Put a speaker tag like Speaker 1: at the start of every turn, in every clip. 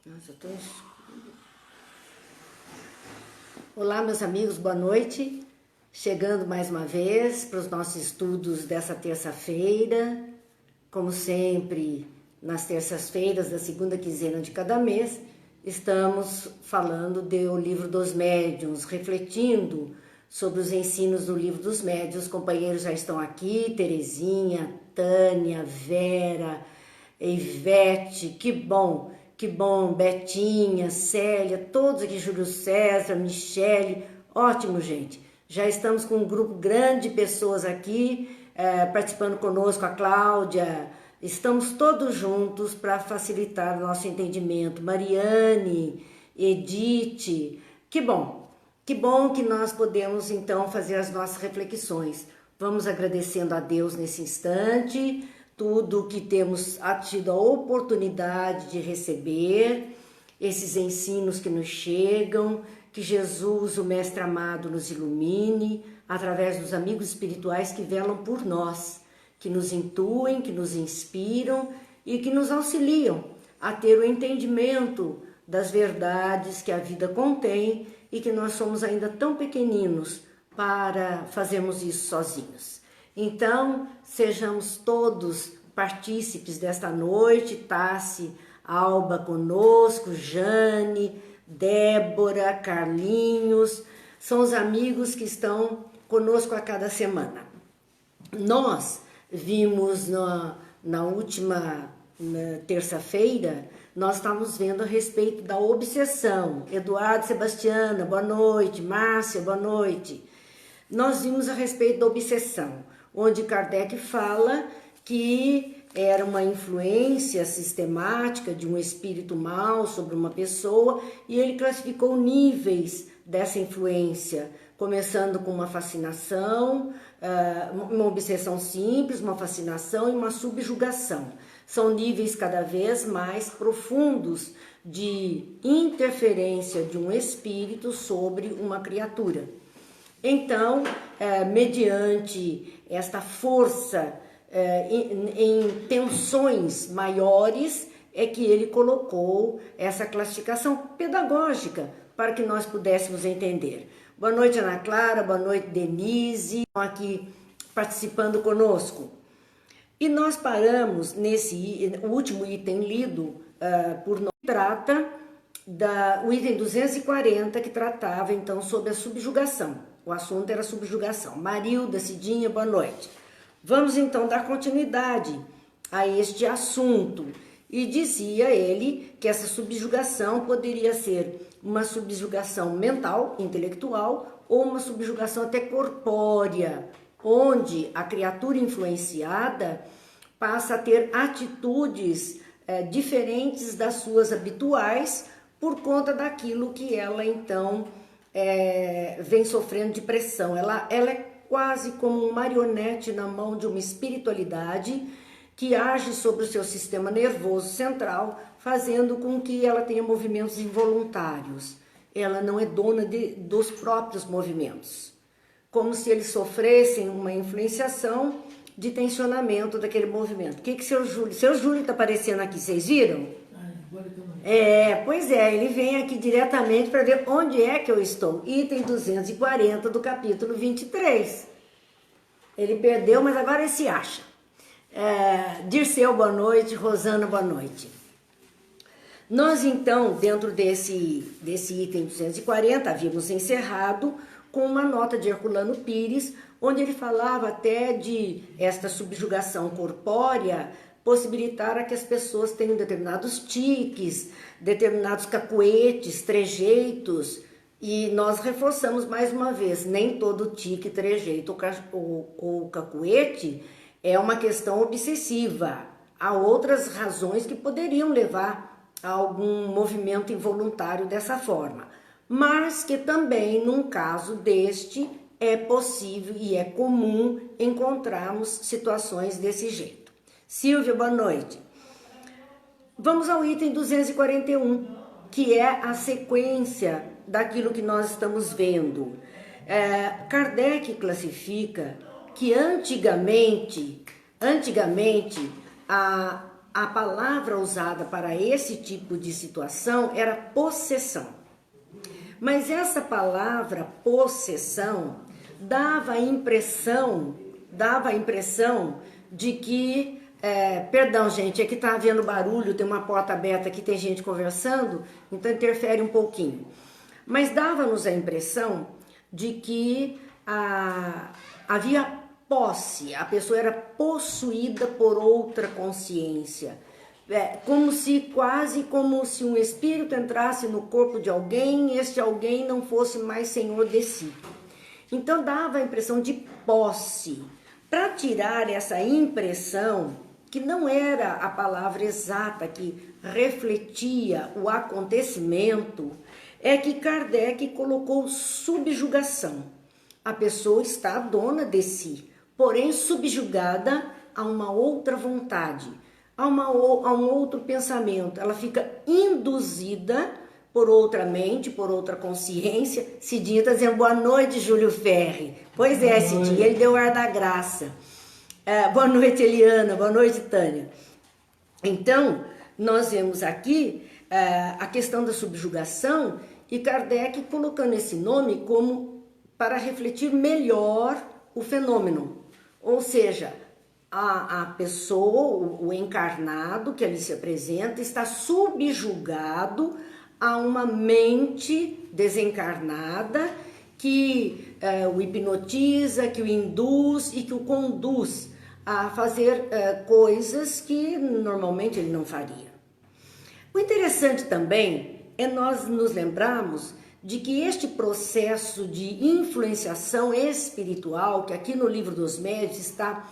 Speaker 1: Nossa, eu tô... Olá, meus amigos, boa noite. Chegando mais uma vez para os nossos estudos dessa terça-feira. Como sempre, nas terças-feiras da segunda quinzena de cada mês, estamos falando do Livro dos Médiuns, refletindo sobre os ensinos do Livro dos Médiuns. Os companheiros já estão aqui, Terezinha, Tânia, Vera, Ivete, que bom, Betinha, Célia, todos aqui, Júlio César, Michele, ótimo, gente. Já estamos com um grupo grande de pessoas aqui, participando conosco, a Cláudia, estamos todos juntos para facilitar o nosso entendimento. Mariane, Edith, que bom que nós podemos então fazer as nossas reflexões. Vamos agradecendo a Deus nesse instante, tudo que temos tido a oportunidade de receber, esses ensinos que nos chegam, que Jesus, o Mestre amado, nos ilumine, através dos amigos espirituais que velam por nós, que nos intuem, que nos inspiram e que nos auxiliam a ter o entendimento das verdades que a vida contém e que nós somos ainda tão pequeninos para fazermos isso sozinhos. Então, sejamos todos partícipes desta noite, Tassi, Alba conosco, Jane, Débora, Carlinhos, são os amigos que estão conosco a cada semana. Nós vimos na última terça-feira, nós estávamos vendo a respeito da obsessão. Eduardo, Sebastiana, boa noite. Márcia, boa noite. Nós vimos a respeito da obsessão, onde Kardec fala que era uma influência sistemática de um espírito mau sobre uma pessoa e ele classificou níveis dessa influência, começando com uma fascinação, uma obsessão simples, uma fascinação e uma subjugação. São níveis cada vez mais profundos de interferência de um espírito sobre uma criatura. Então, mediante esta força em tensões maiores, é que ele colocou essa classificação pedagógica para que nós pudéssemos entender. Boa noite, Ana Clara, boa noite, Denise, aqui participando conosco. E nós paramos nesse último item lido por nós, trata o item 240, que tratava então sobre a subjugação. O assunto era subjugação. Marilda, Cidinha, boa noite. Vamos então dar continuidade a este assunto. E dizia ele que essa subjugação poderia ser uma subjugação mental, intelectual, ou uma subjugação até corpórea, onde a criatura influenciada passa a ter atitudes diferentes das suas habituais por conta daquilo que ela então vem sofrendo de pressão. Ela é quase como um marionete na mão de uma espiritualidade que age sobre o seu sistema nervoso central, fazendo com que ela tenha movimentos involuntários. Ela não é dona dos próprios movimentos, como se eles sofressem uma influenciação de tensionamento daquele movimento. O que seu Júlio está aparecendo aqui, vocês viram? Pois é, ele vem aqui diretamente para ver onde é que eu estou. Item 240 do capítulo 23. Ele perdeu, mas agora ele se acha. Dirceu, boa noite. Rosana, boa noite. Nós então, dentro desse item 240, havíamos encerrado com uma nota de Herculano Pires, onde ele falava até de esta subjugação corpórea possibilitar a que as pessoas tenham determinados tiques, determinados cacuetes, trejeitos, e nós reforçamos mais uma vez, nem todo tique, trejeito ou cacuete é uma questão obsessiva. Há outras razões que poderiam levar a algum movimento involuntário dessa forma, mas que também, num caso deste, é possível e é comum encontrarmos situações desse jeito. Silvia, boa noite. Vamos ao item 241, que é a sequência daquilo que nós estamos vendo. Kardec classifica que antigamente a palavra usada para esse tipo de situação era possessão. Mas essa palavra possessão dava a impressão de que, perdão gente, aqui tá havendo barulho, tem uma porta aberta aqui, tem gente conversando, então interfere um pouquinho. Mas dava-nos a impressão de que havia posse, a pessoa era possuída por outra consciência. Quase como se um espírito entrasse no corpo de alguém e este alguém não fosse mais senhor de si. Então dava a impressão de posse. Para tirar essa impressão, que não era a palavra exata que refletia o acontecimento, é que Kardec colocou subjugação. A pessoa está dona de si, porém subjugada a uma outra vontade, a um outro pensamento. Ela fica induzida por outra mente, por outra consciência. Cidinha está dizendo boa noite, Júlio Ferri. Pois é, Cidinha, ele deu o ar da graça. Boa noite, Eliana. Boa noite, Tânia. Então, nós vemos aqui a questão da subjugação e Kardec colocando esse nome como para refletir melhor o fenômeno. Ou seja, a pessoa, o encarnado que ali se apresenta, está subjugado a uma mente desencarnada que o hipnotiza, que o induz e que o conduz a fazer coisas que normalmente ele não faria. O interessante também é nós nos lembrarmos de que este processo de influenciação espiritual, que aqui no Livro dos Médiuns está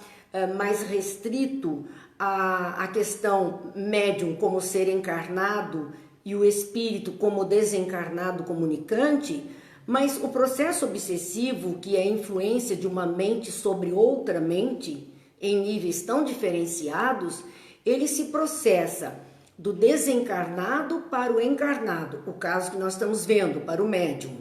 Speaker 1: mais restrito à questão médium como ser encarnado e o espírito como desencarnado comunicante, mas o processo obsessivo, que é a influência de uma mente sobre outra mente, em níveis tão diferenciados, ele se processa do desencarnado para o encarnado, o caso que nós estamos vendo para o médium,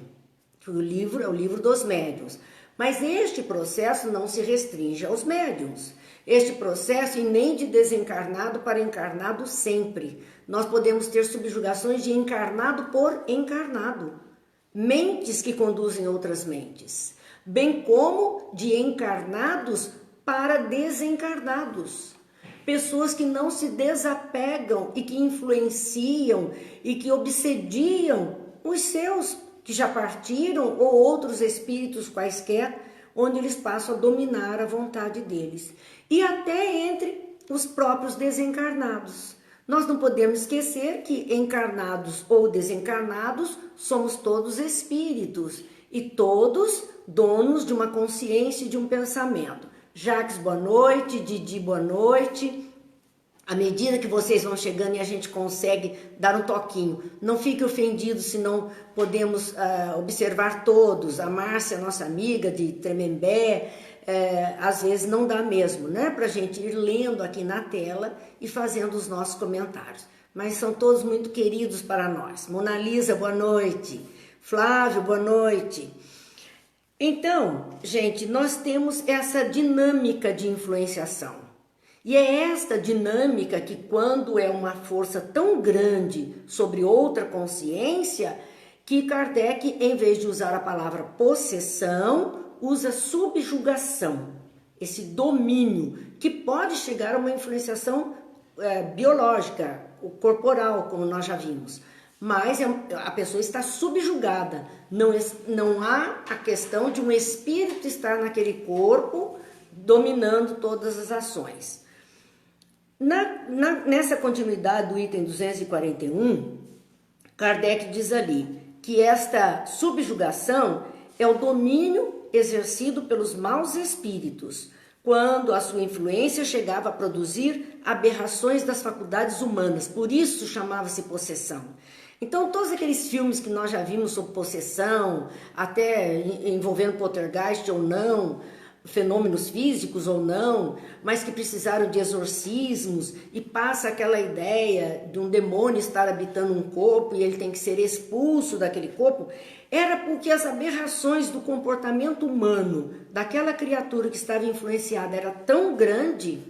Speaker 1: que o livro é o Livro dos Médiuns. Mas este processo não se restringe aos médiuns. Este processo, e nem de desencarnado para encarnado sempre. Nós podemos ter subjugações de encarnado por encarnado. Mentes que conduzem outras mentes. Bem como de encarnados para desencarnados. Pessoas que não se desapegam e que influenciam e que obsediam os seus que já partiram ou outros espíritos quaisquer, onde eles passam a dominar a vontade deles. E até entre os próprios desencarnados. Nós não podemos esquecer que encarnados ou desencarnados somos todos espíritos e todos donos de uma consciência e de um pensamento. Jacques, boa noite. Didi, boa noite. À medida que vocês vão chegando e a gente consegue dar um toquinho, não fique ofendido se não podemos observar todos. A Márcia, nossa amiga de Tremembé, às vezes não dá mesmo, né? Para a gente ir lendo aqui na tela e fazendo os nossos comentários. Mas são todos muito queridos para nós. Mona Lisa, boa noite. Flávio, boa noite. Então, gente, nós temos essa dinâmica de influenciação. E é esta dinâmica que, quando é uma força tão grande sobre outra consciência, que Kardec, em vez de usar a palavra possessão, usa subjugação, esse domínio, que pode chegar a uma influenciação biológica, corporal, como nós já vimos. Mas a pessoa está subjugada, não há a questão de um espírito estar naquele corpo dominando todas as ações. Nessa continuidade do item 241, Kardec diz ali que esta subjugação é o domínio exercido pelos maus espíritos, quando a sua influência chegava a produzir aberrações das faculdades humanas, por isso chamava-se possessão. Então, todos aqueles filmes que nós já vimos sobre possessão, até envolvendo poltergeist ou não, fenômenos físicos ou não, mas que precisaram de exorcismos, e passa aquela ideia de um demônio estar habitando um corpo e ele tem que ser expulso daquele corpo, era porque as aberrações do comportamento humano daquela criatura que estava influenciada era tão grande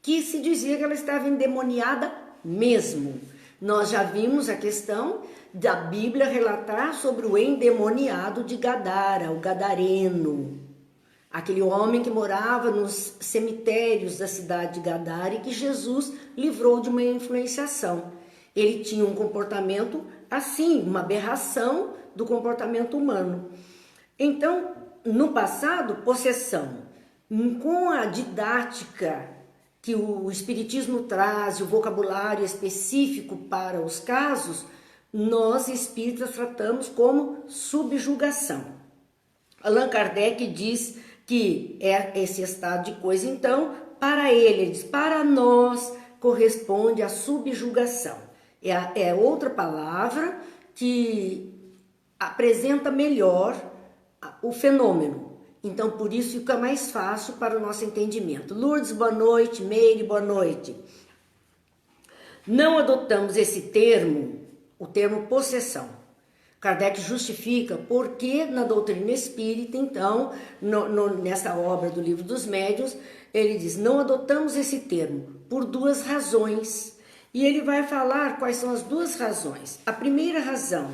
Speaker 1: que se dizia que ela estava endemoniada mesmo. Nós já vimos a questão da Bíblia relatar sobre o endemoniado de Gadara, o gadareno, aquele homem que morava nos cemitérios da cidade de Gadara e que Jesus livrou de uma influenciação. Ele tinha um comportamento assim, uma aberração do comportamento humano. Então, no passado, possessão. Com a didática que o Espiritismo traz, o vocabulário específico para os casos, nós espíritas tratamos como subjugação. Allan Kardec diz que é esse estado de coisa, então, para ele diz, para nós corresponde a subjugação. É outra palavra que apresenta melhor o fenômeno. Então, por isso fica mais fácil para o nosso entendimento. Lourdes, boa noite. Meire, boa noite. Não adotamos esse termo, o termo possessão. Kardec justifica porque na doutrina espírita, então, nessa obra do Livro dos Médiuns, ele diz, não adotamos esse termo por duas razões. E ele vai falar quais são as duas razões. A primeira razão,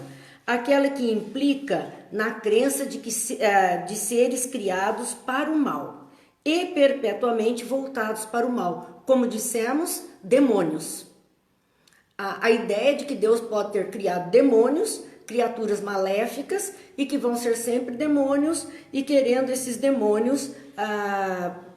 Speaker 1: aquela que implica na crença de seres criados para o mal e perpetuamente voltados para o mal. Como dissemos, demônios. A ideia de que Deus pode ter criado demônios, criaturas maléficas e que vão ser sempre demônios e querendo esses demônios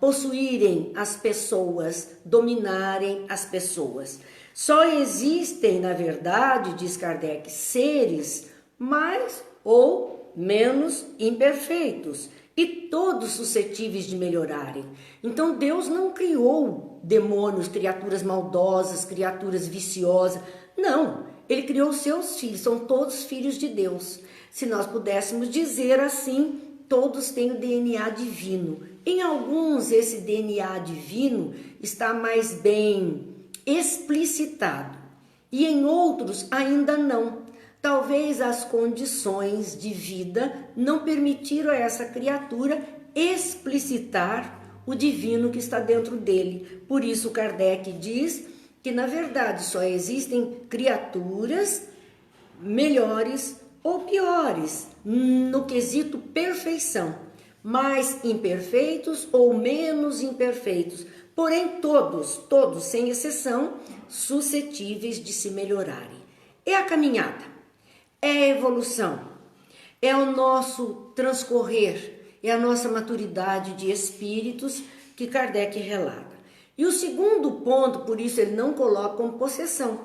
Speaker 1: possuírem as pessoas, dominarem as pessoas. Só existem, na verdade, diz Kardec, seres mais ou menos imperfeitos e todos suscetíveis de melhorarem. Então Deus não criou demônios, criaturas maldosas, criaturas viciosas. Não, Ele criou seus filhos, são todos filhos de Deus. Se nós pudéssemos dizer assim, todos têm o DNA divino. Em alguns esse DNA divino está mais bem explicitado e em outros ainda não. Talvez as condições de vida não permitiram a essa criatura explicitar o divino que está dentro dele. Por isso Kardec diz que na verdade só existem criaturas melhores ou piores no quesito perfeição, mais imperfeitos ou menos imperfeitos, porém todos, sem exceção, suscetíveis de se melhorarem. É a caminhada, é a evolução, é o nosso transcorrer, é a nossa maturidade de espíritos que Kardec relata. E o segundo ponto, por isso ele não coloca como possessão,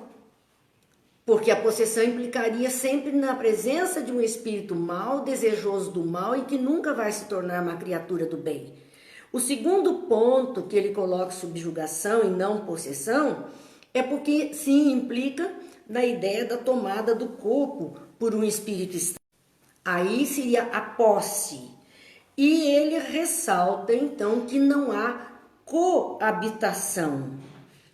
Speaker 1: porque a possessão implicaria sempre na presença de um espírito mau, desejoso do mal e que nunca vai se tornar uma criatura do bem. O segundo ponto que ele coloca subjugação e não possessão é porque sim implica na ideia da tomada do corpo por um espírito estranho. Aí seria a posse. E ele ressalta então que não há coabitação.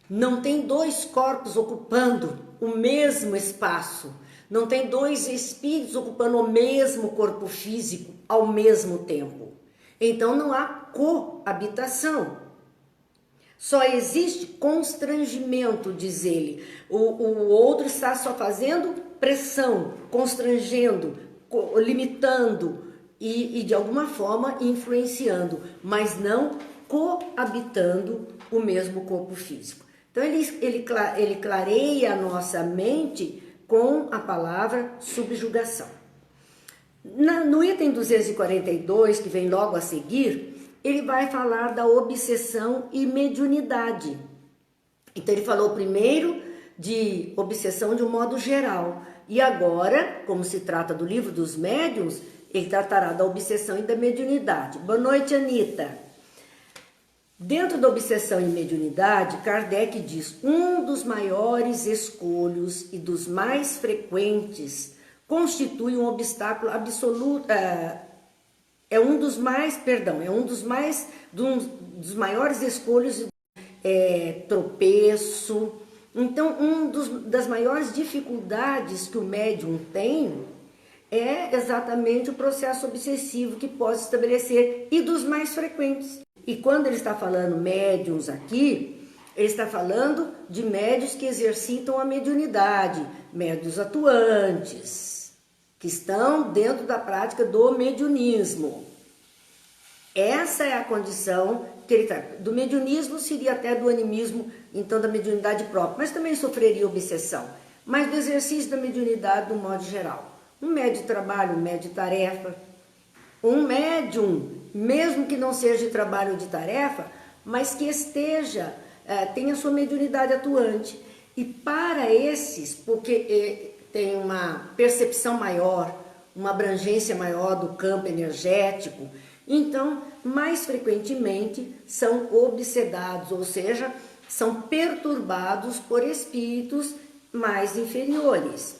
Speaker 1: Não tem dois corpos ocupando o mesmo espaço. Não tem dois espíritos ocupando o mesmo corpo físico ao mesmo tempo. Então não há coabitação. Só existe constrangimento, diz ele. O outro está só fazendo pressão, constrangendo, limitando e de alguma forma influenciando, mas não coabitando o mesmo corpo físico. Então ele clareia a nossa mente com a palavra subjugação. No item 242, que vem logo a seguir, ele vai falar da obsessão e mediunidade. Então ele falou primeiro de obsessão de um modo geral. E agora, como se trata do Livro dos Médiuns, ele tratará da obsessão e da mediunidade. Boa noite, Anitta. Dentro da obsessão e mediunidade, Kardec diz, um dos maiores escolhos e dos mais frequentes constitui um obstáculo absoluto, dos maiores escolhos, tropeço. Então, das maiores dificuldades que o médium tem é exatamente o processo obsessivo que pode estabelecer e dos mais frequentes. E quando ele está falando médiums aqui, Ele está falando de médios que exercitam a mediunidade, médios atuantes, que estão dentro da prática do mediunismo. Essa é a condição que ele traz. Do mediunismo seria até do animismo, então da mediunidade própria, mas também sofreria obsessão. Mas do exercício da mediunidade, do modo geral. Um médium de trabalho, um médium de tarefa. Um médium, mesmo que não seja de trabalho ou de tarefa, mas que esteja, tenha sua mediunidade atuante. E para esses, porque tem uma percepção maior, uma abrangência maior do campo energético, então, mais frequentemente, são obsedados, ou seja, são perturbados por espíritos mais inferiores.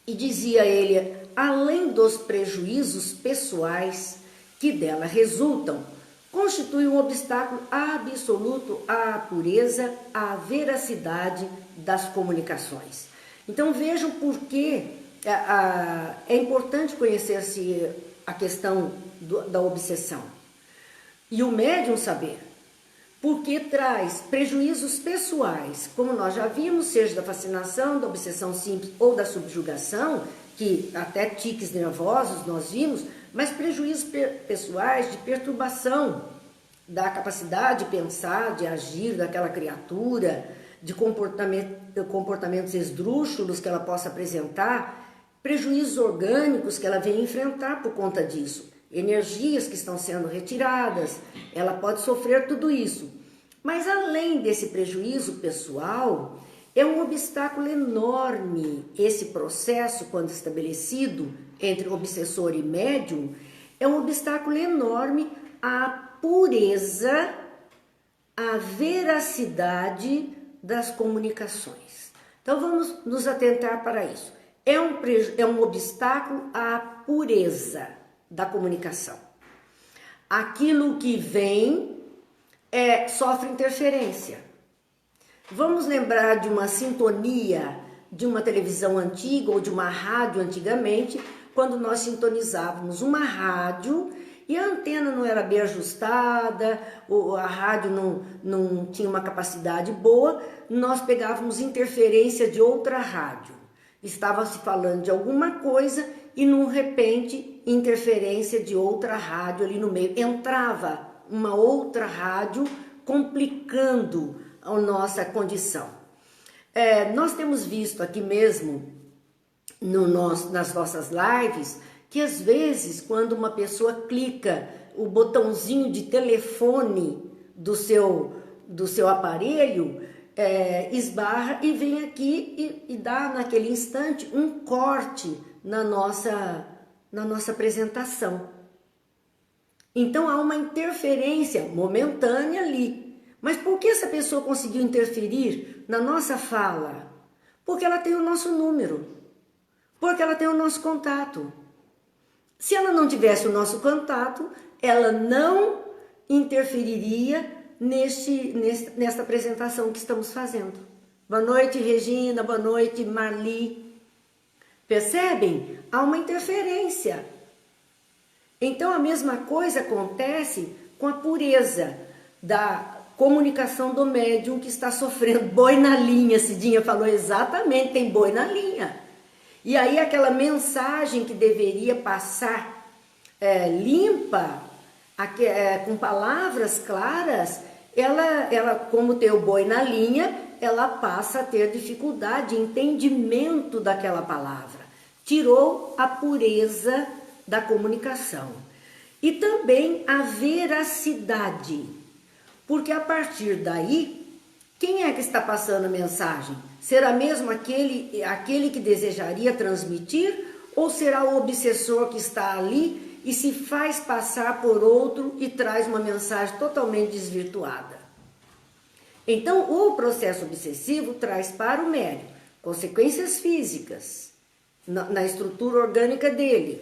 Speaker 1: E dizia ele, além dos prejuízos pessoais que dela resultam, constitui um obstáculo absoluto à pureza, à veracidade das comunicações. Então vejam por que é importante conhecer-se a questão da obsessão. E o médium saber, porque traz prejuízos pessoais, como nós já vimos, seja da fascinação, da obsessão simples ou da subjugação, que até tiques nervosos nós vimos, mas prejuízos pessoais de perturbação da capacidade de pensar, de agir daquela criatura, de comportamentos esdrúxulos que ela possa apresentar, prejuízos orgânicos que ela vem enfrentar por conta disso, energias que estão sendo retiradas, ela pode sofrer tudo isso. Mas além desse prejuízo pessoal, é um obstáculo enorme esse processo, quando estabelecido entre obsessor e médium, é um obstáculo enorme à pureza, à veracidade das comunicações. Então vamos nos atentar para isso. É um obstáculo à pureza da comunicação. Aquilo que vem sofre interferência. Vamos lembrar de uma sintonia de uma televisão antiga ou de uma rádio antigamente, quando nós sintonizávamos uma rádio e a antena não era bem ajustada, ou a rádio não tinha uma capacidade boa, nós pegávamos interferência de outra rádio. Estava se falando de alguma coisa e, de repente, interferência de outra rádio ali no meio. Entrava uma outra rádio complicando a nossa condição. Nós temos visto aqui mesmo, nas nossas lives, que às vezes, quando uma pessoa clica o botãozinho de telefone do seu aparelho, esbarra e vem aqui e dá naquele instante um corte na nossa apresentação. Então há uma interferência momentânea ali. Mas por que essa pessoa conseguiu interferir na nossa fala? Porque ela tem o nosso número, porque ela tem o nosso contato. Se ela não tivesse o nosso contato, ela não interferiria nesta apresentação que estamos fazendo. Boa noite, Regina, boa noite, Marli. Percebem? Há uma interferência. Então a mesma coisa acontece com a pureza da comunicação do médium que está sofrendo. Boi na linha, Cidinha falou exatamente, tem boi na linha. E aí aquela mensagem que deveria passar limpa, com palavras claras, ela, como tem o boi na linha, ela passa a ter dificuldade de entendimento daquela palavra. Tirou a pureza da comunicação. E também a veracidade. Porque a partir daí, quem é que está passando a mensagem? Será mesmo aquele que desejaria transmitir? Ou será o obsessor que está ali e se faz passar por outro e traz uma mensagem totalmente desvirtuada? Então, o processo obsessivo traz para o médium consequências físicas na estrutura orgânica dele,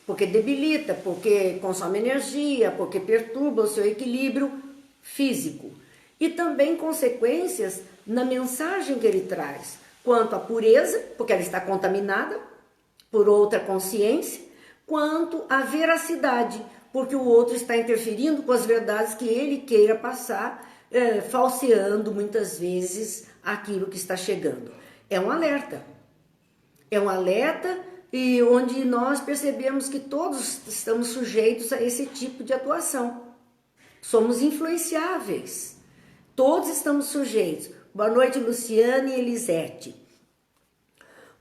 Speaker 1: porque debilita, porque consome energia, porque perturba o seu equilíbrio físico. E também consequências na mensagem que ele traz, quanto à pureza, porque ela está contaminada por outra consciência, quanto à veracidade, porque o outro está interferindo com as verdades que ele queira passar, falseando muitas vezes aquilo que está chegando. É um alerta. É um alerta e onde nós percebemos que todos estamos sujeitos a esse tipo de atuação. Somos influenciáveis. Todos estamos sujeitos. Boa noite, Luciane e Elisete.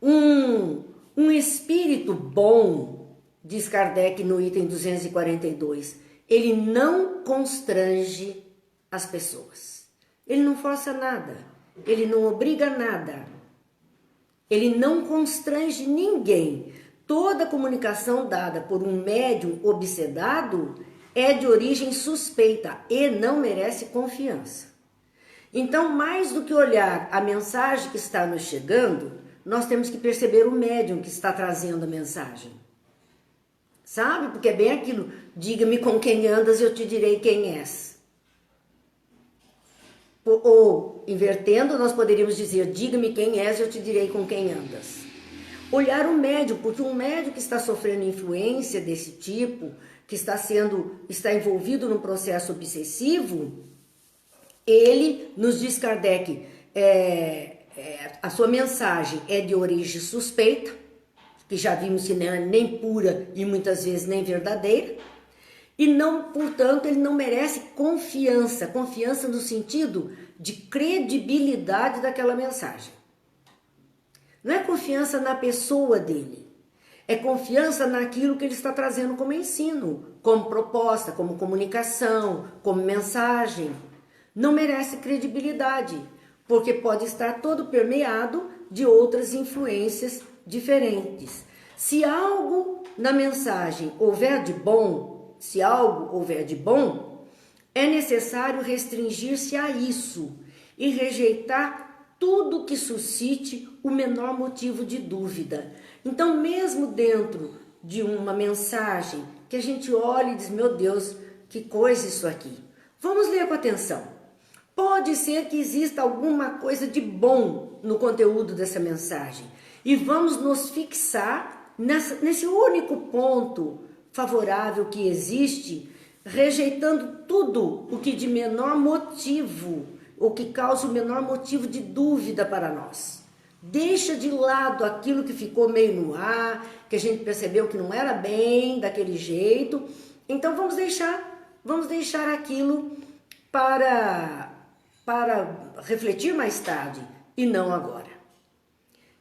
Speaker 1: Um espírito bom, diz Kardec no item 242, ele não constrange as pessoas. Ele não força nada. Ele não obriga nada. Ele não constrange ninguém. Toda comunicação dada por um médium obsedado é de origem suspeita e não merece confiança. Então, mais do que olhar a mensagem que está nos chegando, nós temos que perceber o médium que está trazendo a mensagem. Sabe? Porque é bem aquilo, diga-me com quem andas e eu te direi quem és. Ou, invertendo, nós poderíamos dizer, diga-me quem és e eu te direi com quem andas. Olhar o médium, porque um médium que está sofrendo influência desse tipo, que está envolvido num processo obsessivo, ele, nos diz Kardec, a sua mensagem é de origem suspeita, que já vimos que não é nem pura e muitas vezes nem verdadeira, e não, portanto, ele não merece confiança, confiança no sentido de credibilidade daquela mensagem. Não é confiança na pessoa dele, é confiança naquilo que ele está trazendo como ensino, como proposta, como comunicação, como mensagem. Não merece credibilidade, porque pode estar todo permeado de outras influências diferentes. Se algo na mensagem houver de bom, é necessário restringir-se a isso e rejeitar tudo que suscite o menor motivo de dúvida. Então, mesmo dentro de uma mensagem que a gente olha e diz, meu Deus, que coisa isso aqui. Vamos ler com atenção. Pode ser que exista alguma coisa de bom no conteúdo dessa mensagem e vamos nos fixar nesse único ponto favorável que existe, rejeitando tudo o que de menor motivo, o que causa o menor motivo de dúvida para nós. Deixa de lado aquilo que ficou meio no ar, que a gente percebeu que não era bem daquele jeito. Então vamos deixar aquilo para refletir mais tarde e não agora.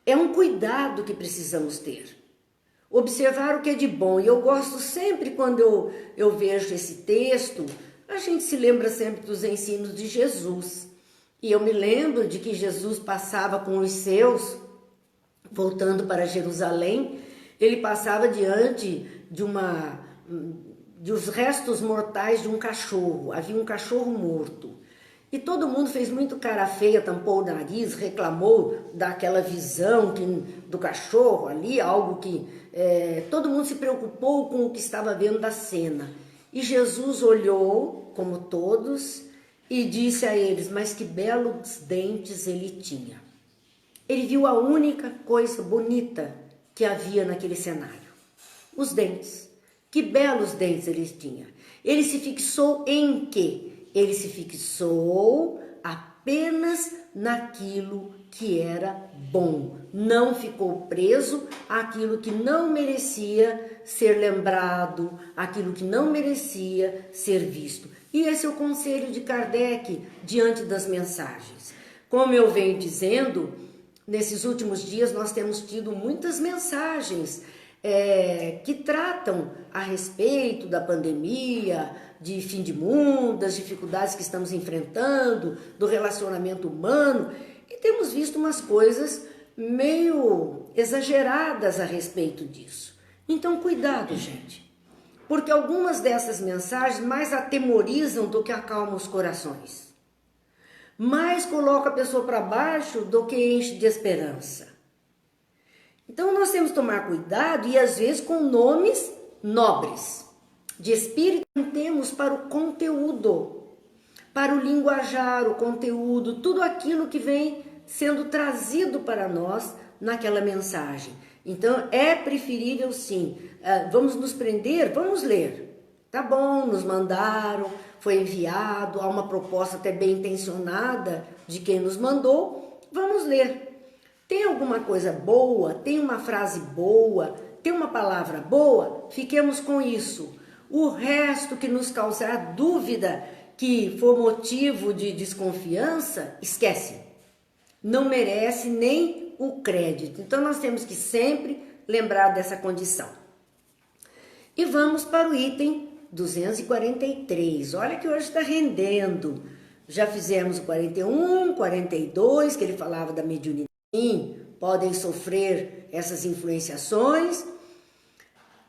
Speaker 1: É um cuidado que precisamos ter. Observar o que é de bom. E eu gosto sempre quando eu vejo esse texto, a gente se lembra sempre dos ensinos de Jesus. E eu me lembro de que Jesus passava com os seus, voltando para Jerusalém, ele passava diante dos restos mortais de um cachorro. Havia um cachorro morto. E todo mundo fez muito cara feia, tampou o nariz, reclamou daquela visão do cachorro ali, algo que todo mundo se preocupou com o que estava vendo da cena. E Jesus olhou, como todos, e disse a eles, mas que belos dentes ele tinha. Ele viu a única coisa bonita que havia naquele cenário, os dentes. Que belos dentes ele tinha. Ele se fixou em quê? Ele se fixou apenas naquilo que era bom. Não ficou preso àquilo que não merecia ser lembrado, aquilo que não merecia ser visto. E esse é o conselho de Kardec diante das mensagens. Como eu venho dizendo, nesses últimos dias nós temos tido muitas mensagens que tratam a respeito da pandemia, de fim de mundo, das dificuldades que estamos enfrentando, do relacionamento humano, e temos visto umas coisas meio exageradas a respeito disso. Então, cuidado, gente, porque algumas dessas mensagens mais atemorizam do que acalmam os corações, mais colocam a pessoa para baixo do que enche de esperança. Então, nós temos que tomar cuidado e, às vezes, com nomes nobres. De espírito, temos para o conteúdo, para o linguajar, o conteúdo, tudo aquilo que vem sendo trazido para nós naquela mensagem. Então, é preferível, sim, vamos nos prender, vamos ler, Tá bom, nos mandaram, foi enviado, há uma proposta até bem intencionada de quem nos mandou, vamos ler. Tem alguma coisa boa, tem uma frase boa, tem uma palavra boa, fiquemos com isso. O resto que nos causar dúvida, que for motivo de desconfiança, esquece. Não merece nem o crédito. Então nós temos que sempre lembrar dessa condição. E vamos para o item 243. Olha que hoje está rendendo. Já fizemos o 41, 42, que ele falava da mediunidade. Sim, podem sofrer essas influenciações.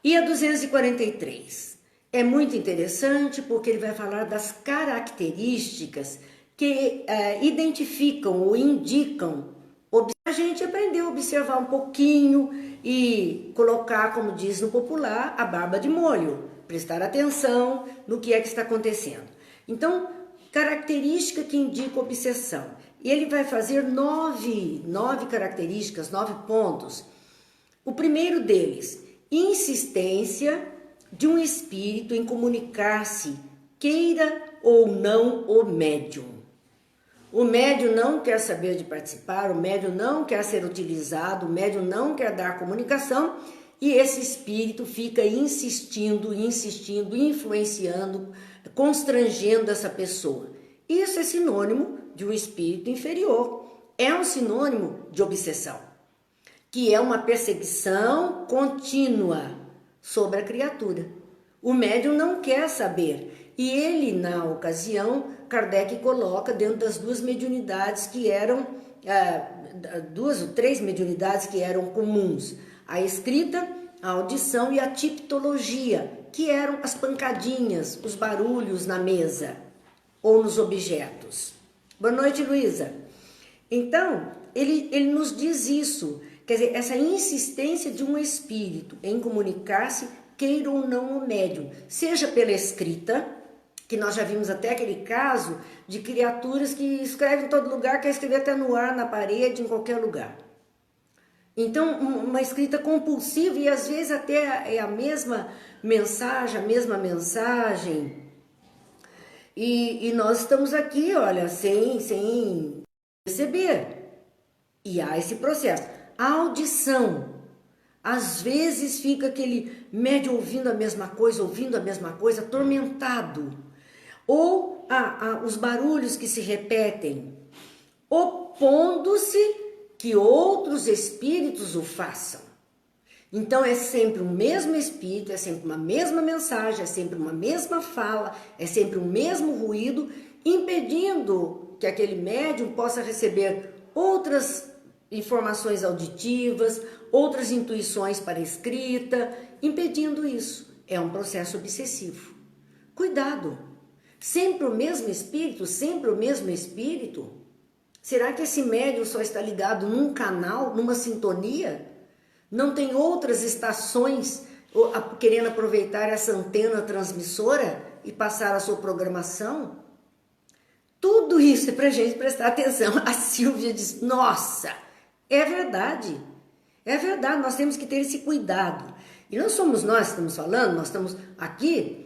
Speaker 1: E a 243 é muito interessante porque ele vai falar das características que identificam ou indicam. A gente aprendeu a observar um pouquinho e colocar, como diz no popular, a barba de molho, prestar atenção no que é que está acontecendo. Então, característica que indica obsessão. E ele vai fazer nove características, 9 pontos. O primeiro deles, insistência de um espírito em comunicar-se, queira ou não o médium. O médium não quer saber de participar, o médium não quer ser utilizado, o médium não quer dar comunicação e esse espírito fica insistindo, influenciando, constrangendo essa pessoa. Isso é sinônimo de um espírito inferior, é um sinônimo de obsessão, que é uma perseguição contínua sobre a criatura. O médium não quer saber e ele, na ocasião, Kardec coloca dentro das 2 mediunidades que eram, 2 ou 3 mediunidades que eram comuns, a escrita, a audição e a tiptologia, que eram as pancadinhas, os barulhos na mesa ou nos objetos. Boa noite, Luísa. Então, ele nos diz isso, quer dizer, essa insistência de um espírito em comunicar-se, queira ou não o médium, seja pela escrita, que nós já vimos até aquele caso de criaturas que escrevem em todo lugar, quer escrever até no ar, na parede, em qualquer lugar. Então, uma escrita compulsiva e às vezes até é a mesma mensagem, e nós estamos aqui, olha, sem perceber. E há esse processo. A audição. Às vezes fica aquele médium ouvindo a mesma coisa, atormentado. Ou os barulhos que se repetem, opondo-se que outros espíritos o façam. Então é sempre o mesmo espírito, é sempre uma mesma mensagem, é sempre uma mesma fala, é sempre o mesmo ruído, impedindo que aquele médium possa receber outras informações auditivas, outras intuições para escrita, impedindo isso. É um processo obsessivo. Cuidado! Sempre o mesmo espírito, Será que esse médium só está ligado num canal, numa sintonia? Não tem outras estações querendo aproveitar essa antena transmissora e passar a sua programação? Tudo isso é para a gente prestar atenção. A Silvia diz, nossa, é verdade, nós temos que ter esse cuidado. E não somos nós que estamos falando, nós estamos aqui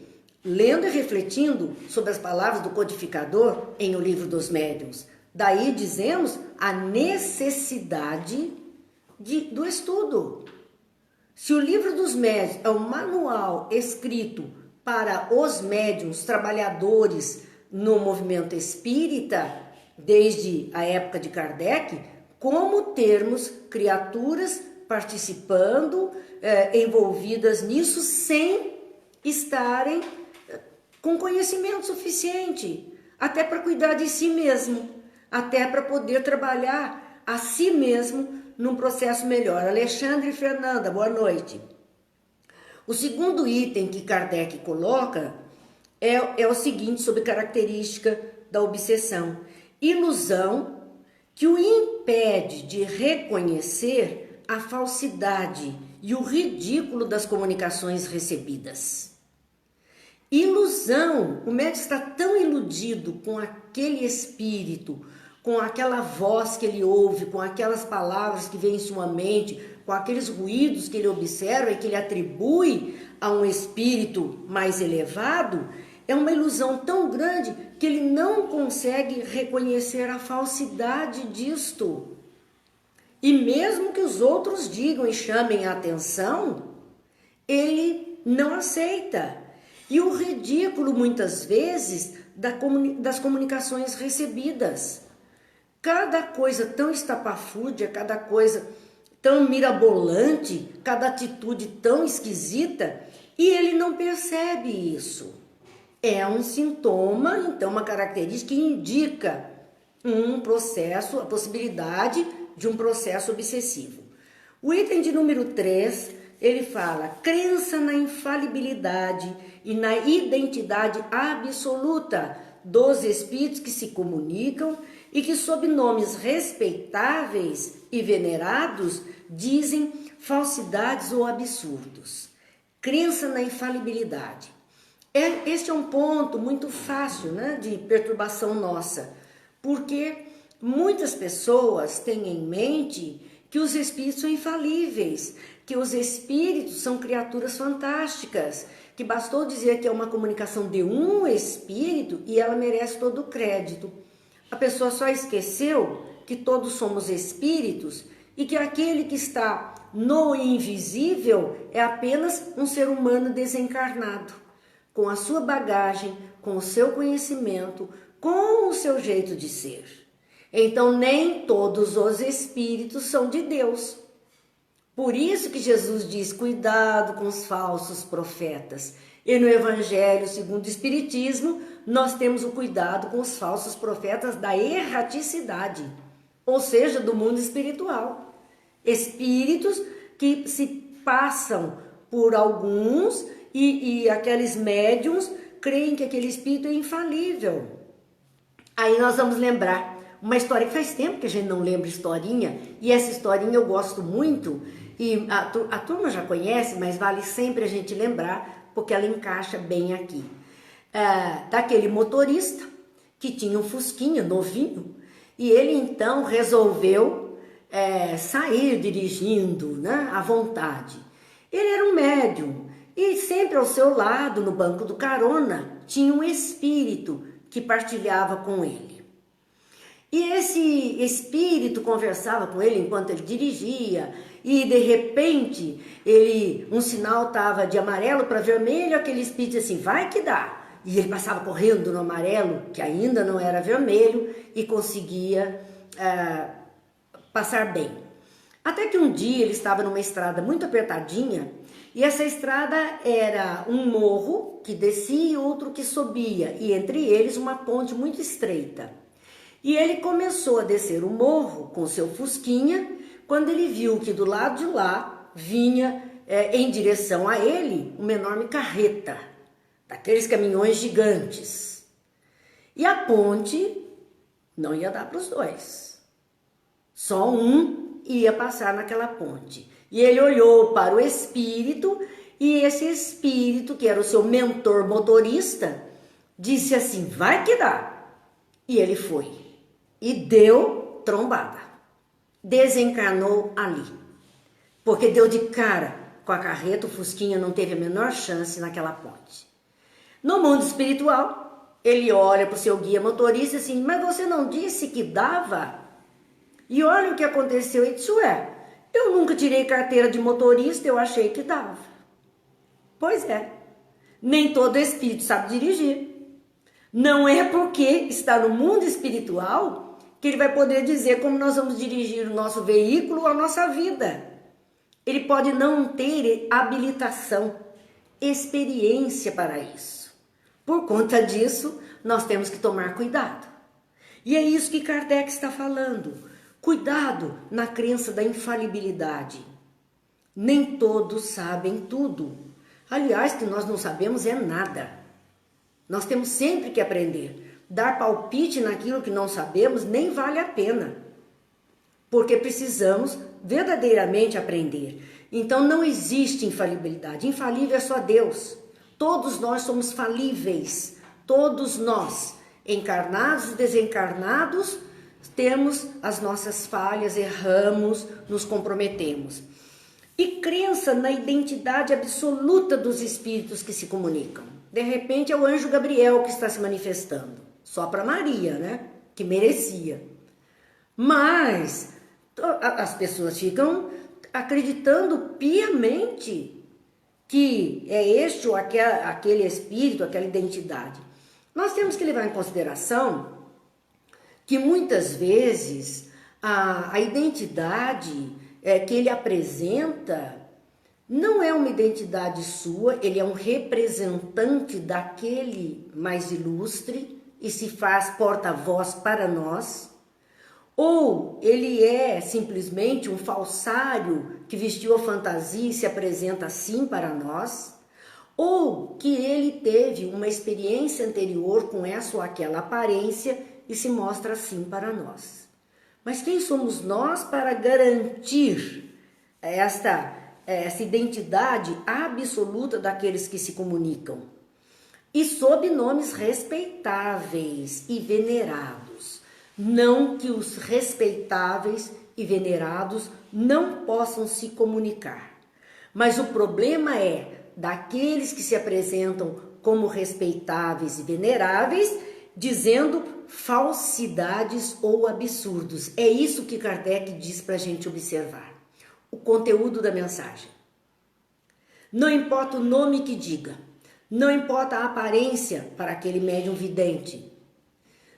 Speaker 1: lendo e refletindo sobre as palavras do codificador em O Livro dos Médiuns. Daí dizemos a necessidade do estudo. Se o Livro dos Médiuns é um manual escrito para os médiuns trabalhadores no movimento espírita, desde a época de Kardec, como termos criaturas participando, envolvidas nisso, sem estarem com conhecimento suficiente, até para cuidar de si mesmo, até para poder trabalhar a si mesmo num processo melhor. Alexandre e Fernanda, boa noite. O segundo item que Kardec coloca é o seguinte, sobre característica da obsessão. Ilusão que o impede de reconhecer a falsidade e o ridículo das comunicações recebidas. Ilusão, o médium está tão iludido com aquele espírito, com aquela voz que ele ouve, com aquelas palavras que vêm em sua mente, com aqueles ruídos que ele observa e que ele atribui a um espírito mais elevado, é uma ilusão tão grande que ele não consegue reconhecer a falsidade disto. E mesmo que os outros digam e chamem a atenção, ele não aceita. E o ridículo, muitas vezes, das comunicações recebidas. Cada coisa tão estapafúrdia, cada coisa tão mirabolante, cada atitude tão esquisita, e ele não percebe isso. É um sintoma, então, uma característica que indica um processo, a possibilidade de um processo obsessivo. O item de número 3, ele fala: crença na infalibilidade e na identidade absoluta dos espíritos que se comunicam e que, sob nomes respeitáveis e venerados, dizem falsidades ou absurdos. Crença na infalibilidade. Este é um ponto muito fácil, né, de perturbação nossa, porque muitas pessoas têm em mente que os espíritos são infalíveis, que os espíritos são criaturas fantásticas, que bastou dizer que é uma comunicação de um espírito e ela merece todo o crédito. A pessoa só esqueceu que todos somos espíritos e que aquele que está no invisível é apenas um ser humano desencarnado, com a sua bagagem, com o seu conhecimento, com o seu jeito de ser. Então, nem todos os espíritos são de Deus. Por isso que Jesus diz: cuidado com os falsos profetas. E no Evangelho segundo o Espiritismo, nós temos o cuidado com os falsos profetas da erraticidade, ou seja, do mundo espiritual. Espíritos que se passam por alguns e aqueles médiuns creem que aquele espírito é infalível. Aí nós vamos lembrar uma história que faz tempo que a gente não lembra historinha, e essa historinha eu gosto muito, e a turma já conhece, mas vale sempre a gente lembrar, porque ela encaixa bem aqui. Daquele motorista que tinha um fusquinha novinho, e ele então resolveu sair dirigindo, né, à vontade. Ele era um médium, e sempre ao seu lado, no banco do carona, tinha um espírito que partilhava com ele. E esse espírito conversava com ele enquanto ele dirigia, e de repente um sinal estava de amarelo para vermelho, aquele espírito disse assim: vai que dá. E ele passava correndo no amarelo, que ainda não era vermelho, e conseguia passar bem. Até que um dia ele estava numa estrada muito apertadinha, e essa estrada era um morro que descia e outro que subia, e entre eles uma ponte muito estreita. E ele começou a descer o morro com seu fusquinha, quando ele viu que do lado de lá vinha em direção a ele uma enorme carreta, daqueles caminhões gigantes. E a ponte não ia dar para os dois. Só um ia passar naquela ponte. E ele olhou para o espírito, e esse espírito, que era o seu mentor motorista, disse assim: vai que dá. E ele foi. E deu trombada. Desencarnou ali. Porque deu de cara com a carreta, o fusquinha não teve a menor chance naquela ponte. No mundo espiritual, ele olha para o seu guia motorista assim: mas você não disse que dava? E olha o que aconteceu. Ele disse: ué, eu nunca tirei carteira de motorista, eu achei que dava. Pois é, nem todo espírito sabe dirigir. Não é porque está no mundo espiritual que ele vai poder dizer como nós vamos dirigir o nosso veículo ou a nossa vida. Ele pode não ter habilitação, experiência para isso. Por conta disso, nós temos que tomar cuidado. E é isso que Kardec está falando. Cuidado na crença da infalibilidade. Nem todos sabem tudo. Aliás, que nós não sabemos é nada. Nós temos sempre que aprender. Dar palpite naquilo que não sabemos nem vale a pena. Porque precisamos verdadeiramente aprender. Então não existe infalibilidade. Infalível é só Deus. Todos nós somos falíveis. Todos nós, encarnados e desencarnados, temos as nossas falhas, erramos, nos comprometemos. crença na identidade absoluta dos espíritos que se comunicam. De repente é o anjo Gabriel que está se manifestando, só para Maria, né? Que merecia. Mas as pessoas ficam acreditando piamente que é este ou aquele espírito, aquela identidade. Nós temos que levar em consideração que muitas vezes a identidade que ele apresenta não é uma identidade sua, ele é um representante daquele mais ilustre e se faz porta-voz para nós, ou ele é simplesmente um falsário que vestiu a fantasia e se apresenta assim para nós, ou que ele teve uma experiência anterior com essa ou aquela aparência e se mostra assim para nós. Mas quem somos nós para garantir essa identidade absoluta daqueles que se comunicam? E sob nomes respeitáveis e venerados. Não que os respeitáveis e venerados não possam se comunicar. Mas o problema é daqueles que se apresentam como respeitáveis e veneráveis, dizendo falsidades ou absurdos. É isso que Kardec diz para a gente observar. O conteúdo da mensagem. Não importa o nome que diga, não importa a aparência para aquele médium vidente,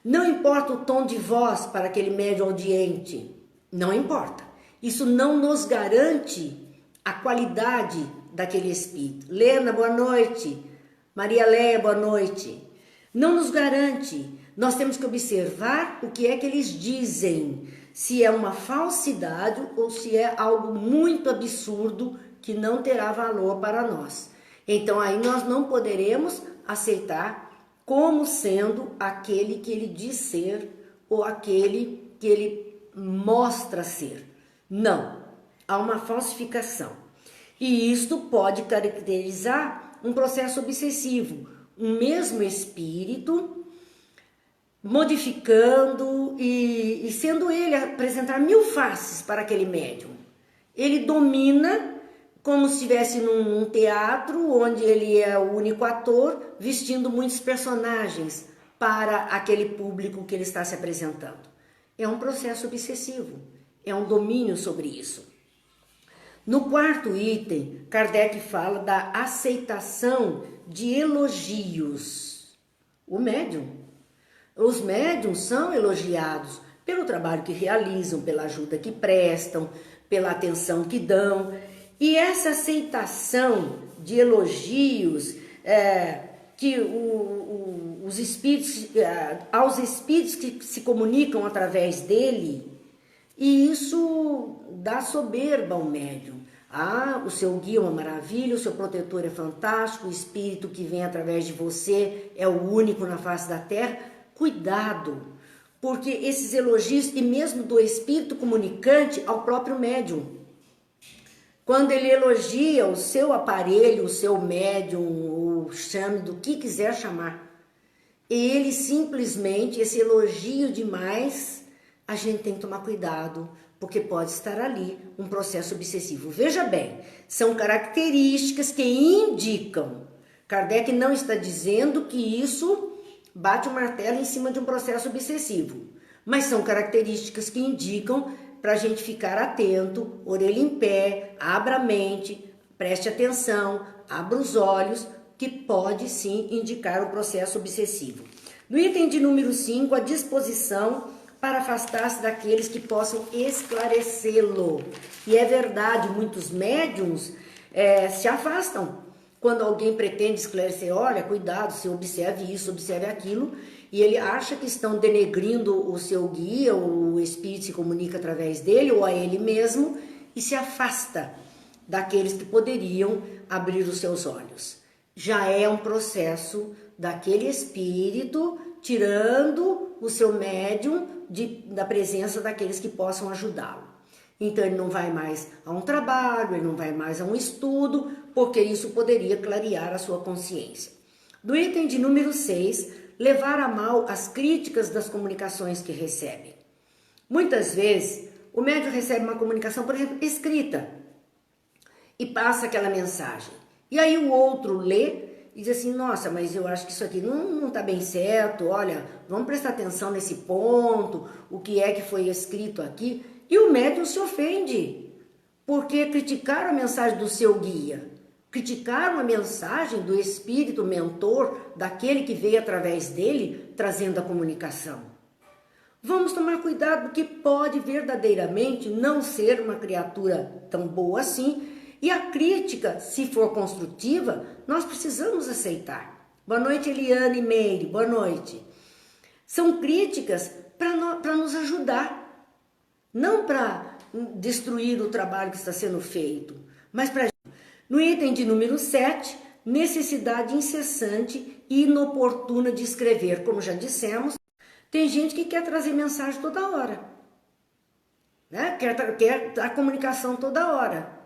Speaker 1: não importa o tom de voz para aquele médium audiente, não importa. Isso não nos garante a qualidade daquele espírito. Lena, boa noite. Maria Léa, boa noite. Não nos garante. Nós temos que observar o que é que eles dizem. Se é uma falsidade ou se é algo muito absurdo que não terá valor para nós. Então aí nós não poderemos aceitar como sendo aquele que ele diz ser ou aquele que ele mostra ser. Não, há uma falsificação. E isto pode caracterizar um processo obsessivo. Um mesmo espírito modificando e sendo ele apresentar 1000 faces para aquele médium. Ele domina como se estivesse num teatro onde ele é o único ator, vestindo muitos personagens para aquele público que ele está se apresentando. É um processo obsessivo, é um domínio sobre isso. No quarto item, Kardec fala da aceitação de elogios. O médium. Os médiums são elogiados pelo trabalho que realizam, pela ajuda que prestam, pela atenção que dão. E essa aceitação de elogios que os espíritos, aos espíritos que se comunicam através dele, e isso dá soberba ao médium. O seu guia é uma maravilha, o seu protetor é fantástico, o espírito que vem através de você é o único na face da terra. Cuidado, porque esses elogios, e mesmo do espírito comunicante ao próprio médium, quando ele elogia o seu aparelho, o seu médium, ou chame do que quiser chamar, ele simplesmente, esse elogio demais, a gente tem que tomar cuidado, porque pode estar ali um processo obsessivo. Veja bem, são características que indicam. Kardec não está dizendo que isso bate o martelo em cima de um processo obsessivo, mas são características que indicam para a gente ficar atento, orelha em pé, abra a mente, preste atenção, abra os olhos, que pode sim indicar o processo obsessivo. No item de número 5, a disposição para afastar-se daqueles que possam esclarecê-lo. E é verdade, muitos médiums se afastam quando alguém pretende esclarecer. Olha, cuidado, você observe isso, observe aquilo, e ele acha que estão denegrindo o seu guia, o espírito se comunica através dele ou a ele mesmo, e se afasta daqueles que poderiam abrir os seus olhos. Já é um processo daquele espírito tirando o seu médium da presença daqueles que possam ajudá-lo. Então ele não vai mais a um trabalho, ele não vai mais a um estudo, porque isso poderia clarear a sua consciência. Do item de número 6, levar a mal as críticas das comunicações que recebe. Muitas vezes, o médium recebe uma comunicação, por exemplo, escrita. e passa aquela mensagem. E aí o outro lê e diz assim, nossa, mas eu acho que isso aqui não tá bem certo, olha, vamos prestar atenção nesse ponto, o que é que foi escrito aqui. E o médium se ofende, porque criticaram a mensagem do seu guia, criticaram a mensagem do espírito mentor, daquele que veio através dele, trazendo a comunicação. Vamos tomar cuidado, porque pode verdadeiramente não ser uma criatura tão boa assim, e a crítica, se for construtiva, nós precisamos aceitar. Boa noite, Eliane Meire, boa noite. São críticas para nos ajudar, não para destruir o trabalho que está sendo feito, mas para... No item de número 7, necessidade incessante e inoportuna de escrever. Como já dissemos, tem gente que quer trazer mensagem toda hora, né? Quer a comunicação toda hora.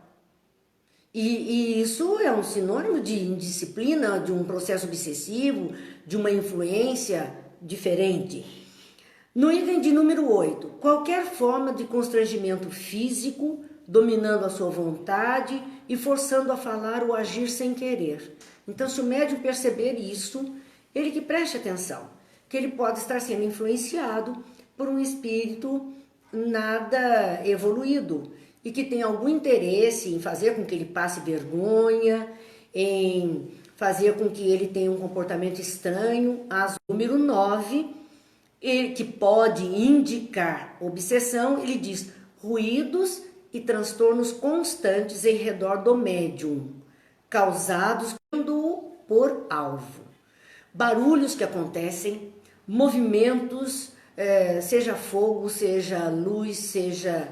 Speaker 1: E isso é um sinônimo de indisciplina, de um processo obsessivo, de uma influência diferente. No item de número 8, qualquer forma de constrangimento físico, dominando a sua vontade e forçando a falar ou agir sem querer. Então, se o médium perceber isso, ele que preste atenção, que ele pode estar sendo influenciado por um espírito nada evoluído e que tem algum interesse em fazer com que ele passe vergonha, em fazer com que ele tenha um comportamento estranho. Número 9, que pode indicar obsessão, ele diz ruídos e transtornos constantes em redor do médium, causados por alvo. Barulhos que acontecem, movimentos, seja fogo, seja luz, seja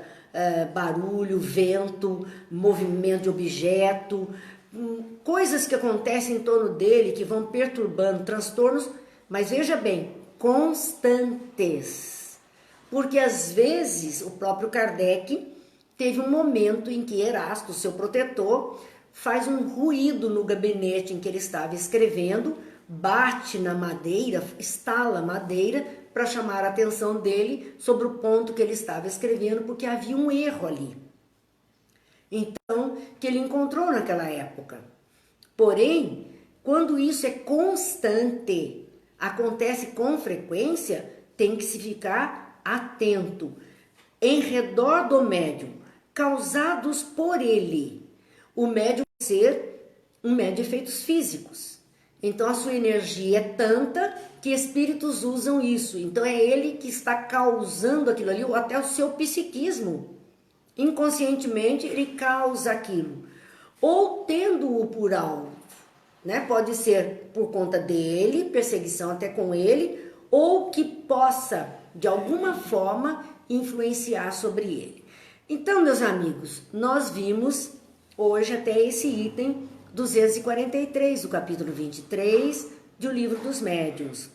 Speaker 1: barulho, vento, movimento de objeto, coisas que acontecem em torno dele que vão perturbando, transtornos, mas veja bem, constantes. Porque às vezes o próprio Kardec teve um momento em que Erasto, seu protetor, faz um ruído no gabinete em que ele estava escrevendo, bate na madeira, estala a madeira para chamar a atenção dele sobre o ponto que ele estava escrevendo, porque havia um erro ali. Então, que ele encontrou naquela época. Porém, quando isso é constante, acontece com frequência, tem que se ficar atento. Em redor do médium, causados por ele. O médium ser um médium de efeitos físicos. Então a sua energia é tanta que espíritos usam isso. Então é ele que está causando aquilo ali, ou até o seu psiquismo. Inconscientemente ele causa aquilo. Ou tendo-o por alvo, né? Pode ser por conta dele, perseguição até com ele, ou que possa, de alguma forma, influenciar sobre ele. Então, meus amigos, nós vimos hoje até esse item 243 do capítulo 23 do Livro dos Médiuns,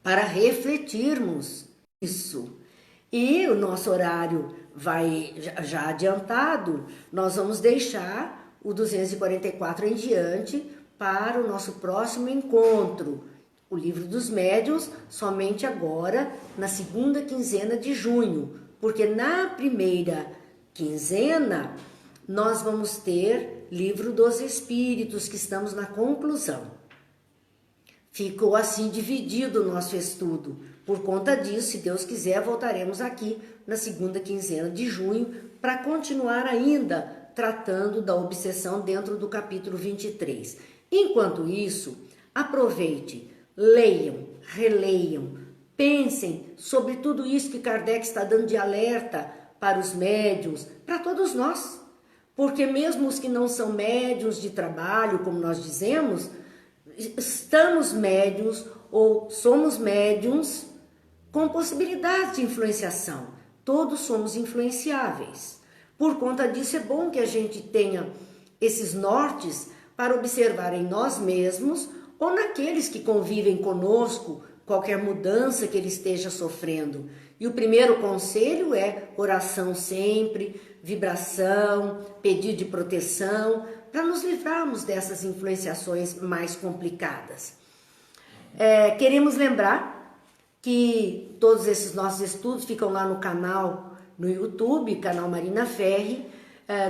Speaker 1: para refletirmos isso. E o nosso horário vai já adiantado, nós vamos deixar o 244 em diante para o nosso próximo encontro. O Livro dos Médiuns somente agora, na segunda quinzena de junho, porque na primeira quinzena nós vamos ter Livro dos Espíritos, que estamos na conclusão. Ficou assim dividido o nosso estudo. Por conta disso, se Deus quiser, voltaremos aqui na segunda quinzena de junho para continuar ainda tratando da obsessão dentro do capítulo 23. Enquanto isso, aproveite, leiam, releiam, pensem sobre tudo isso que Kardec está dando de alerta para os médiuns, para todos nós. Porque mesmo os que não são médiuns de trabalho, como nós dizemos, estamos médiuns ou somos médiuns com possibilidades de influenciação. Todos somos influenciáveis. Por conta disso, é bom que a gente tenha esses nortes para observar em nós mesmos ou naqueles que convivem conosco, qualquer mudança que ele esteja sofrendo. E o primeiro conselho é oração sempre, vibração, pedido de proteção, para nos livrarmos dessas influenciações mais complicadas. Queremos lembrar que todos esses nossos estudos ficam lá no canal, no YouTube, canal Marina Ferri.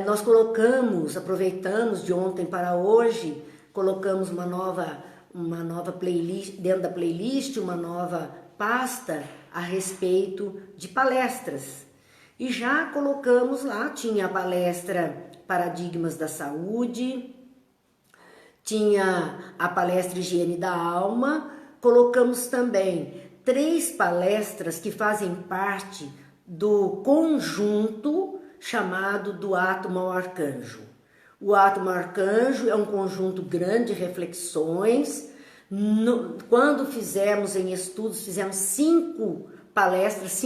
Speaker 1: nós colocamos, aproveitamos de ontem para hoje, colocamos uma nova playlist, dentro da playlist, uma nova pasta a respeito de palestras. E já colocamos lá, tinha a palestra Paradigmas da Saúde, tinha a palestra Higiene da Alma, colocamos também 3 palestras que fazem parte do conjunto chamado do Átomo ao Arcanjo. O Átomo ao Arcanjo é um conjunto grande de reflexões. Quando fizemos em estudos, fizemos 5 palestras,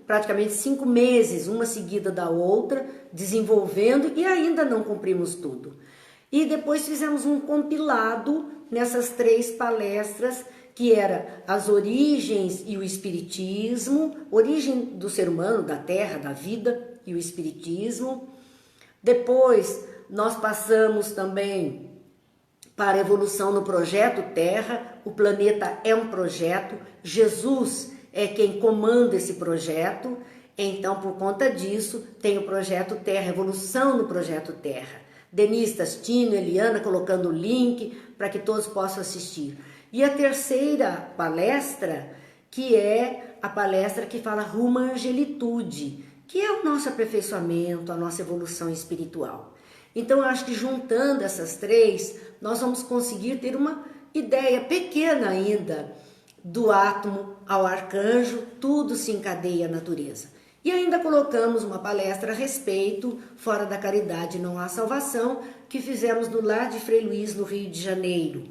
Speaker 1: praticamente 5 meses, uma seguida da outra, desenvolvendo, e ainda não cumprimos tudo. E depois fizemos um compilado nessas 3 palestras, que era as origens e o espiritismo, origem do ser humano, da terra, da vida e o espiritismo. Depois nós passamos também para a evolução no projeto Terra. O planeta é um projeto, Jesus é quem comanda esse projeto, então por conta disso tem o projeto Terra, evolução no projeto Terra. Denise Tastino, Eliana colocando o link para que todos possam assistir. E a terceira palestra, que é a palestra que fala rumo à angelitude, que é o nosso aperfeiçoamento, a nossa evolução espiritual. Então eu acho que juntando essas 3, nós vamos conseguir ter uma ideia pequena ainda do átomo ao arcanjo, tudo se encadeia à natureza. E ainda colocamos uma palestra a respeito, Fora da Caridade Não Há Salvação, que fizemos no Lar de Frei Luís, no Rio de Janeiro.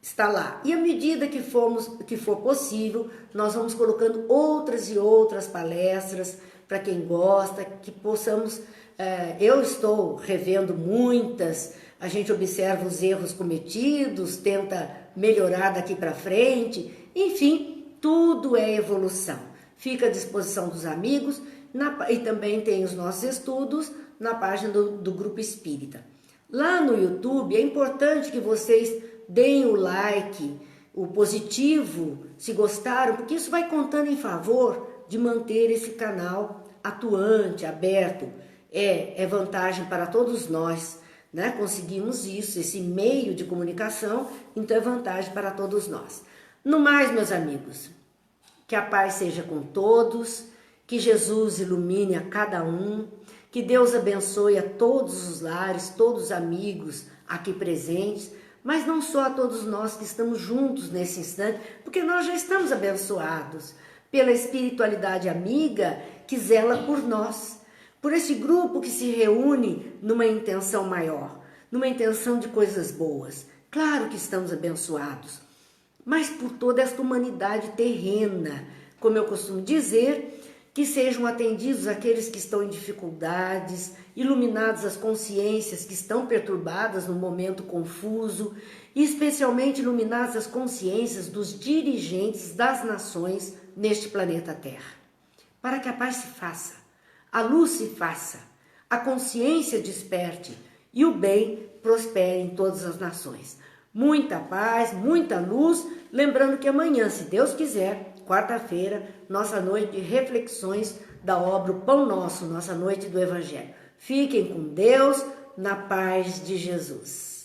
Speaker 1: Está lá. E à medida que for possível, nós vamos colocando outras e outras palestras para quem gosta, que possamos... eu estou revendo muitas, a gente observa os erros cometidos, tenta melhorar daqui para frente, enfim, tudo é evolução. Fica à disposição dos amigos e também tem os nossos estudos na página do Grupo Espírita. Lá no YouTube é importante que vocês deem o like, o positivo, se gostaram, porque isso vai contando em favor de manter esse canal atuante, aberto. É vantagem para todos nós, né? Conseguimos isso, esse meio de comunicação, então é vantagem para todos nós. No mais, meus amigos, que a paz seja com todos, que Jesus ilumine a cada um, que Deus abençoe a todos os lares, todos os amigos aqui presentes, mas não só a todos nós que estamos juntos nesse instante, porque nós já estamos abençoados pela espiritualidade amiga que zela por nós, por esse grupo que se reúne numa intenção maior, numa intenção de coisas boas. Claro que estamos abençoados, mas por toda esta humanidade terrena, como eu costumo dizer, que sejam atendidos aqueles que estão em dificuldades, iluminadas as consciências que estão perturbadas no momento confuso, e especialmente iluminadas as consciências dos dirigentes das nações neste planeta Terra, para que a paz se faça, a luz se faça, a consciência desperte e o bem prospere em todas as nações. Muita paz, muita luz, lembrando que amanhã, se Deus quiser, quarta-feira, nossa noite de reflexões da obra O Pão Nosso, nossa noite do Evangelho. Fiquem com Deus, na paz de Jesus.